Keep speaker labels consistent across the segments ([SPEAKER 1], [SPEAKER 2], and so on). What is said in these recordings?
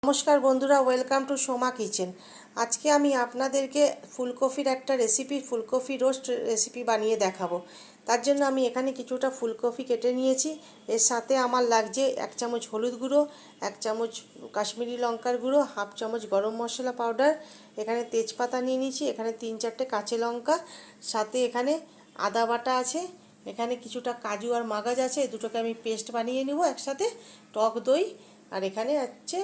[SPEAKER 1] নমস্কার বন্ধুরা, welcome to Soma kitchen. আজকে আমি আপনাদেরকে ফুলকপির একটা রেসিপি, ফুলকপি রোস্ট রেসিপি বানিয়ে দেখাবো। তার জন্য আমি এখানে কিছুটা ফুলকপি কেটে নিয়েছি। এর সাথে আমার লাগছে 1 চামচ হলুদ গুঁড়ো, 1 চামচ কাশ্মীরি লঙ্কার গুঁড়ো, হাফ চামচ গরম মশলা পাউডার, এখানে তেজপাতা নিয়ে নিয়েছি, এখানে 3-4টে কাঁচা লঙ্কা, সাথে এখানে আদা বাটা আছে, এখানে কিছুটা কাজু আর মাগাজ আছে। দুটোকে আমি পেস্ট বানিয়ে নেব একসাথে, টক দই, আর এখানে হচ্ছে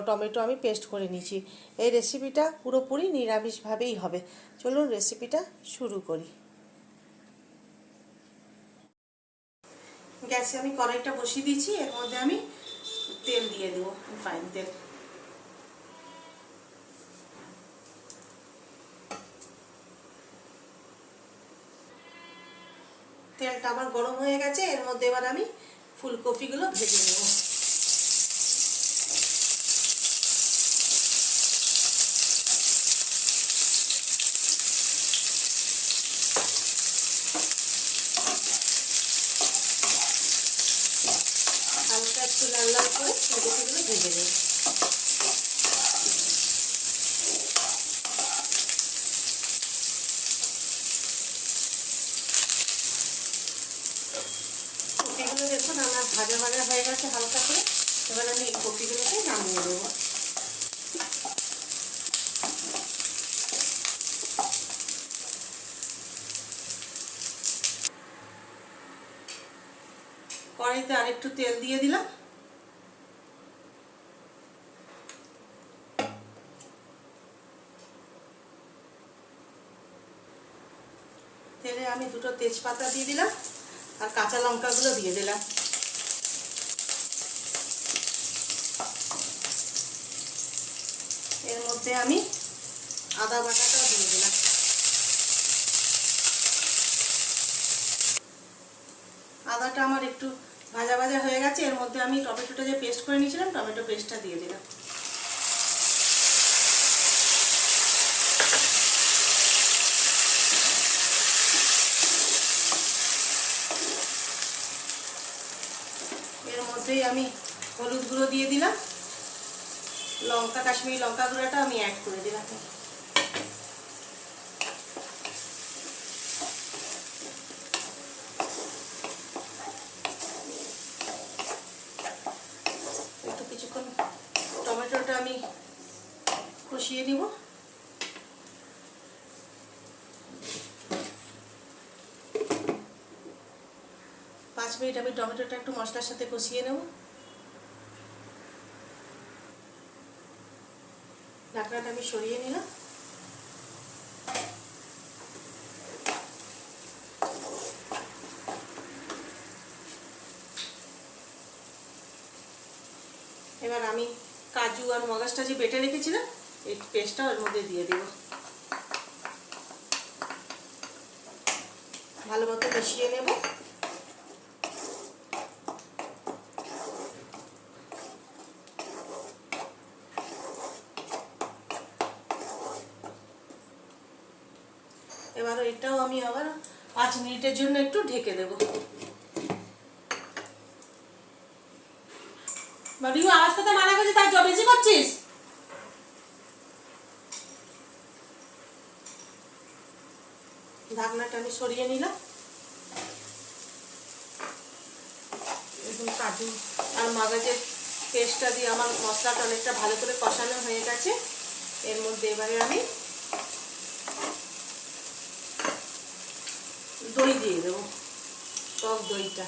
[SPEAKER 1] টমেটো আমি পেস্ট করে নিয়েছি। এই রেসিপিটা পুরোপুরি নিরামিষভাবেই হবে। চলুন রেসিপিটা শুরু করি। গ্যাসে আমি কড়াইটা বসিয়ে দিয়েছি, এর মধ্যে আমি তেল দিয়ে দেবো, রিফাইন তেল। তেলটা আমার গরম হয়ে গেছে, এর মধ্যে এবার আমি ফুলকপিগুলো ভেজে নেব। হালকা একটু লাল লাল করে ফুলকপিগুলো ভেজে নেব। কপিগুলো দেখুন আমার ভাজা ভাজা হয়ে গেছে হালকা করে। এবার আমি এই কপিগুলোকে নামিয়ে দেবো। কড়াইতে আরেকটু তেল দিয়ে দিলাম। তেলে আমি 2টো তেজপাতা দিয়ে দিলাম আর কাঁচা লঙ্কাগুলো দিয়ে দিলাম। এর মধ্যে আমি আদা বাটাটাও দিয়ে দিলাম। আদাটা আমার একটু ভাজা ভাজা হয়ে গেছে, এর মধ্যে আমি টমেটোটা যে পেস্ট করে নিয়েছিলাম টমেটো পেস্টটা দিয়ে দিলাম। এর মধ্যেই আমি হলুদ গুঁড়ো দিয়ে দিলাম, কাশ্মীরি লঙ্কা গুঁড়োটা আমি অ্যাড করে দিলাম। একটু কিছুক্ষণ টমেটোটা আমি কষিয়ে নিব। 5 মিনিট আমি টমেটোটা একটু মশলার সাথে কষিয়ে নেব। ঢাকনাটা আমি সরিয়ে নিলাম। এবার আমি কাজু আর মগজটা যে বেটে রেখেছিলাম এই পেস্টটা ওর মধ্যে দিয়ে দেব। ভালো মতো মিশিয়ে নেব। এবার এটাও আমি আবার 5 মিনিটের জন্য একটু ঢেকে দেব। বাবিও আওয়াজ করতে মানা করছিস, তাই জব বেশি করছিস। ঢাকনাটা আমি সরিয়ে নিলাম। এখন কাজু আর মগজের পেস্টটা দিয়ে আমার মশলাটা অনেকটা ভালো করে কষানো হয়ে গেছে। এর মধ্যে এবারে আমি দই দিয়ে দেবো, টক দইটা।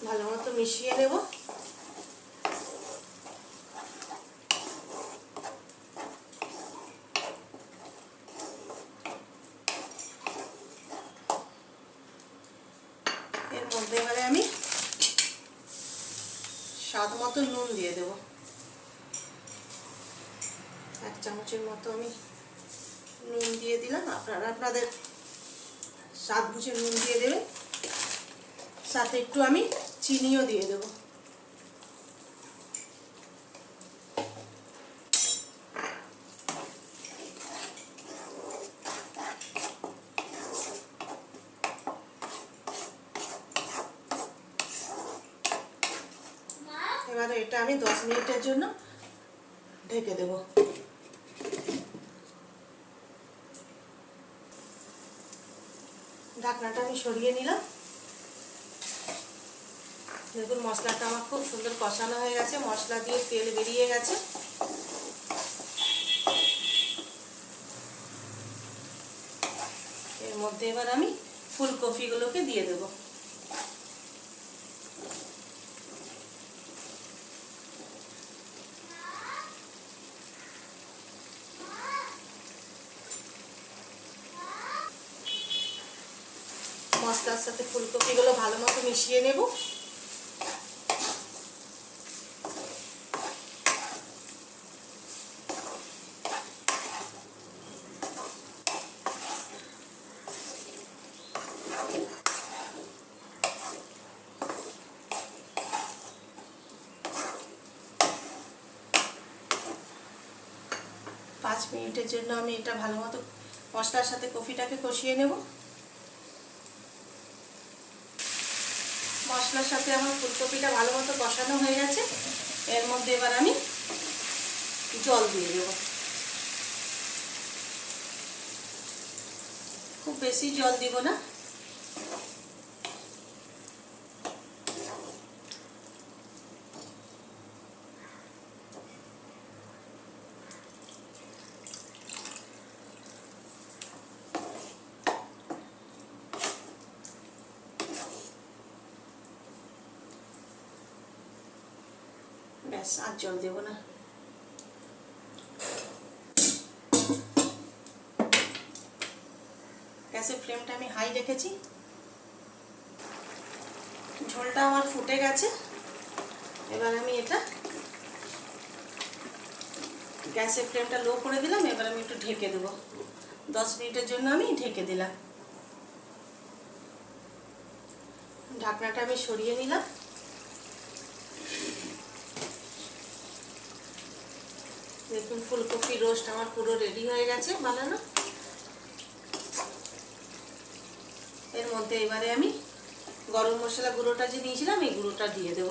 [SPEAKER 1] ভালো মতো মিশিয়ে নেব। এর মধ্যে এবারে আমি স্বাদ মতো নুন দিয়ে দেব। 1 চামচের মতো আমি নুন দিয়ে দিলাম। আপনারা আপনাদের স্বাদ বুঝে নুন দিয়ে দেবেন। সাথে একটু আমি চিনিও দিয়ে দেব। এটা আমি 10 মিনিটের জন্য ঢেকে দেব। ঢাকনাটা আমি সরিয়ে নিলাম। দেখুন মশলাটা আমার খুব সুন্দর কষানো হয়ে গেছে, মশলা দিয়ে তেল বেরিয়ে গেছে। এর মধ্যে এবার আমি ফুলকপিগুলোকে দিয়ে দেব। মশলার সাথে ফুলকপিগুলো ভালো মতো মিশিয়ে নেব। পাঁচ মিনিটের জন্য আমি এটা ভালো মতো মশলার সাথে কফিটাকে কষিয়ে নেব। মশলার সাথে আমার ফুলকপিটা ভালো মতো কষানো হয়ে গেছে। এর মধ্যে এবার আমি জল দিয়ে দেব। খুব বেশি জল দিব না। ব্যাস, আর জল দেব না। গ্যাসের ফ্লেমটা আমি হাই রেখেছি। ঝোলটা আমার ফুটে গেছে। এবার আমি এটা গ্যাসের ফ্লেমটা লো করে দিলাম। এবার আমি একটু ঢেকে দেব। 10 মিনিটের জন্য আমি ঢেকে দিলাম। ঢাকনাটা আমি সরিয়ে নিলাম। দেখুন ফুলকপি রোস্ট আমার পুরো রেডি হয়ে গেছে বানানো। এর মধ্যে এবারে আমি গরম মশলা গুঁড়োটা যে নিয়েছিলাম এই গুঁড়োটা দিয়ে দেব।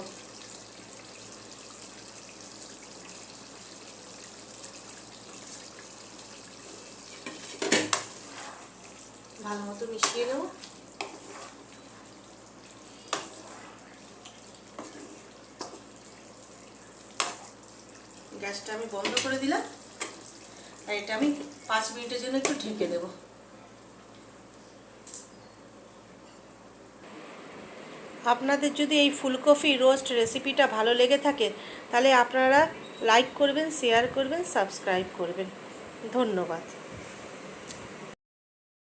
[SPEAKER 1] ভালো মতো মিশিয়ে নেব। গ্যাসটা আমি বন্ধ করে দিলাম। আর এটা আমি 5 মিনিটের জন্য একটু ঢেকে দেব। আপনাদের যদি এই ফুলকপি রোস্ট রেসিপিটা ভালো লেগে থাকে তাহলে আপনারা লাইক করবেন, শেয়ার করবেন, সাবস্ক্রাইব করবেন। ধন্যবাদ।